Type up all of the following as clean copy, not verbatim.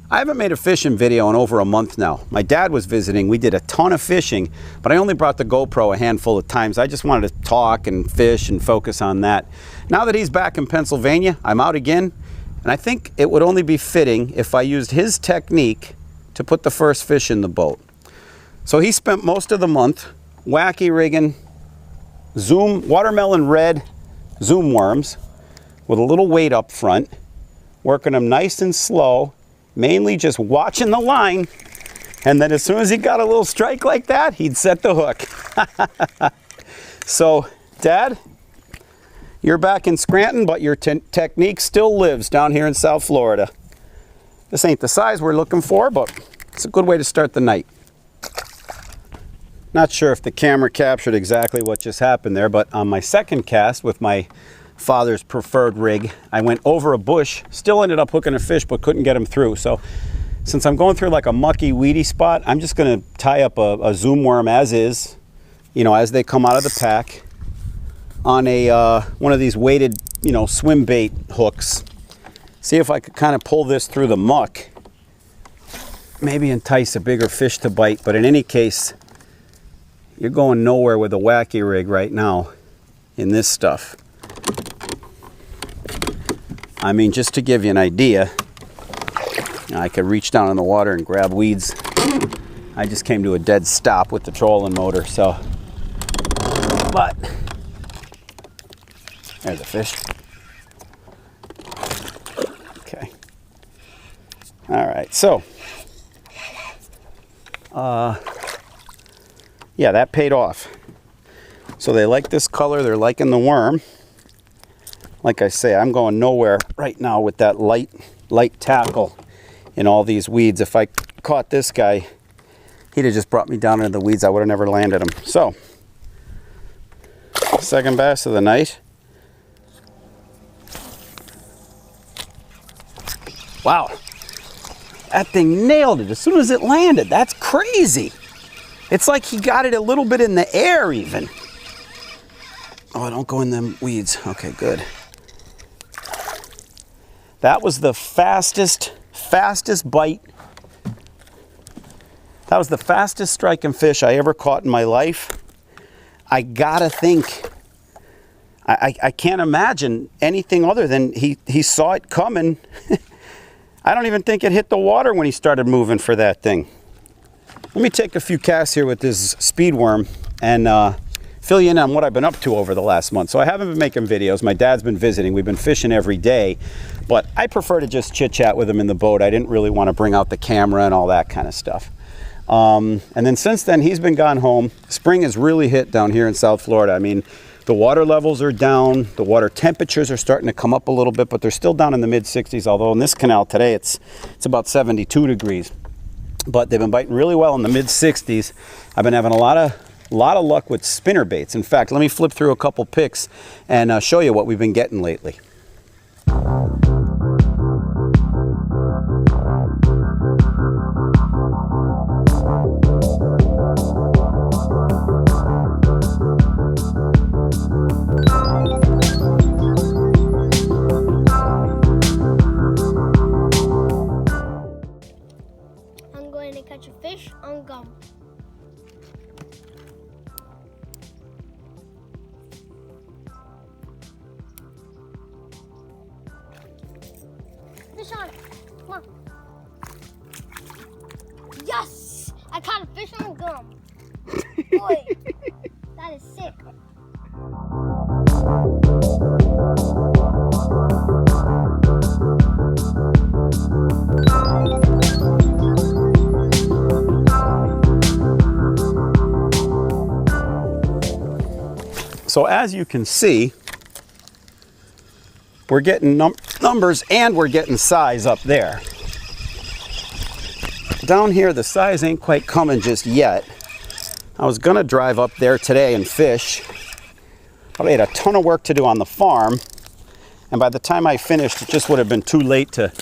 I haven't made a fishing video in over a month now. My dad was visiting. We did a ton of fishing, but I only brought the GoPro a handful of times. I just wanted to talk and fish and focus on that. Now that he's back in Pennsylvania, I'm out again, and I think it would only be fitting if I used his technique to put the first fish in the boat. So he spent most of the month wacky rigging watermelon red zoom worms with a little weight up front, working them nice and slow, mainly just watching the line, and then as soon as he got a little strike like that, he'd set the hook. So, Dad, you're back in Scranton, but your technique still lives down here in South Florida. This ain't the size we're looking for, but it's a good way to start the night. Not sure if the camera captured exactly what just happened there, but on my second cast with my father's preferred rig, I went over a bush, still ended up hooking a fish, but couldn't get him through. So since I'm going through like a mucky, weedy spot, I'm just going to tie up a zoom worm as is, you know, as they come out of the pack on a one of these weighted, you know, swim bait hooks. See if I could kind of pull this through the muck. Maybe entice a bigger fish to bite, but in any case, you're going nowhere with a wacky rig right now in this stuff. I mean, just to give you an idea, I could reach down in the water and grab weeds. I just came to a dead stop with the trolling motor, so. But, there's a fish. Okay. All right, so. Yeah, that paid off. So they like this color, they're liking the worm. Like I say, I'm going nowhere right now with that light tackle in all these weeds. If I caught this guy, he'd have just brought me down into the weeds. I would have never landed him. So, second bass of the night. Wow, that thing nailed it as soon as it landed. That's crazy. It's like he got it a little bit in the air even. Oh, don't go in them weeds. Okay, good. That was the fastest bite. That was the fastest striking fish I ever caught in my life. I gotta think, I can't imagine anything other than he saw it coming. I don't even think it hit the water when he started moving for that thing. Let me take a few casts here with this speed worm and fill you in on what I've been up to over the last month. So I haven't been making videos. My dad's been visiting. We've been fishing every day, but I prefer to just chit chat with him in the boat. I didn't really want to bring out the camera and all that kind of stuff. And then since then, he's been gone home. Spring has really hit down here in South Florida. I mean, the water levels are down. The water temperatures are starting to come up a little bit, but they're still down in the mid 60s. Although in this canal today, it's about 72 degrees. But they've been biting really well in the mid 60s. I've been having a lot of luck with spinner baits. In fact, let me flip through a couple pics and show you what we've been getting lately. I'm going to catch a fish on gum. Fish on. Come on. Yes! I caught a fish on gum. Boy, that is sick. So as you can see, we're getting numbers and we're getting size up there. Down here, the size ain't quite coming just yet. I was gonna drive up there today and fish, but I had a ton of work to do on the farm. And by the time I finished, it just would have been too late to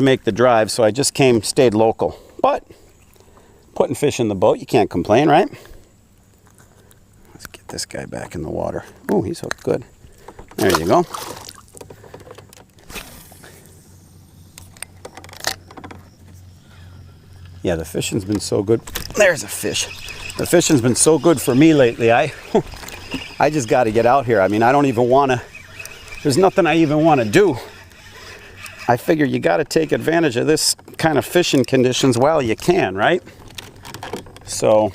make the drive. So I just stayed local. But putting fish in the boat, you can't complain, right? Let's get this guy back in the water. Oh, he's hooked good. There you go. Yeah, the fishing's been so good. There's a fish. The fishing's been so good for me lately. I just got to get out here. I mean, I don't even want to, there's nothing I even want to do. I figure you got to take advantage of this kind of fishing conditions while you can, right? So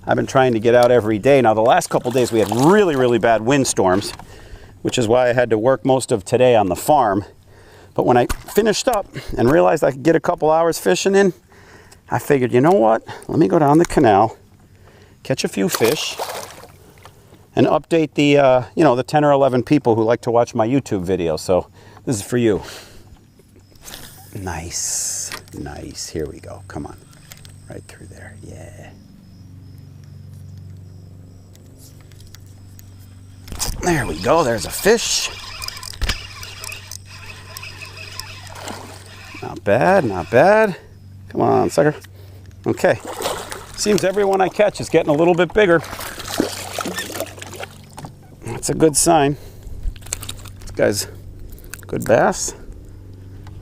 I've been trying to get out every day. Now, the last couple days we had really, really bad windstorms, which is why I had to work most of today on the farm. But when I finished up and realized I could get a couple hours fishing in, I figured, you know what? Let me go down the canal, catch a few fish, and update the, you know, the 10 or 11 people who like to watch my YouTube videos. So this is for you. Nice, nice. Here we go. Come on. Right through there. Yeah. There we go. There's a fish. Not bad, not bad. Come on, sucker. Okay. Seems everyone I catch is getting a little bit bigger. That's a good sign. This guy's good bass.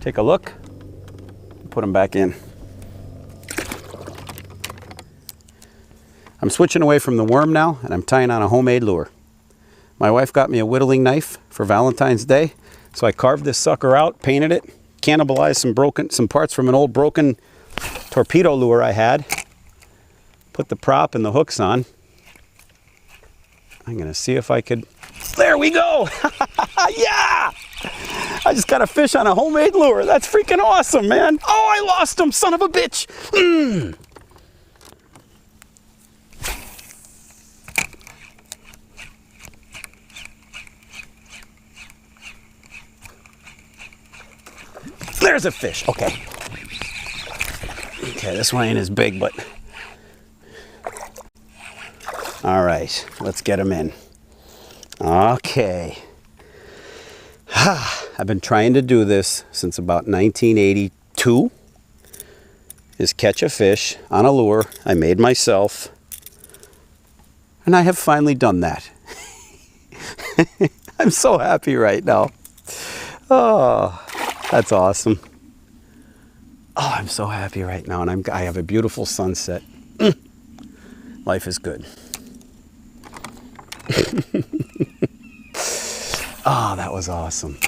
Take a look. Put him back in. I'm switching away from the worm now, and I'm tying on a homemade lure. My wife got me a whittling knife for Valentine's Day, so I carved this sucker out, painted it, cannibalized some parts from an old broken torpedo lure I had. Put the prop and the hooks on. I'm gonna see if I could. There we go! Yeah! I just got a fish on a homemade lure. That's freaking awesome, man. Oh, I lost him, son of a bitch. There's a fish. Okay. Okay, this one ain't as big, but. All right, let's get him in. Okay. I've been trying to do this since about 1982. Is catch a fish on a lure I made myself. And I have finally done that. I'm so happy right now. Oh, that's awesome. Oh, I'm so happy right now, and I have a beautiful sunset. Life is good. Oh, that was awesome.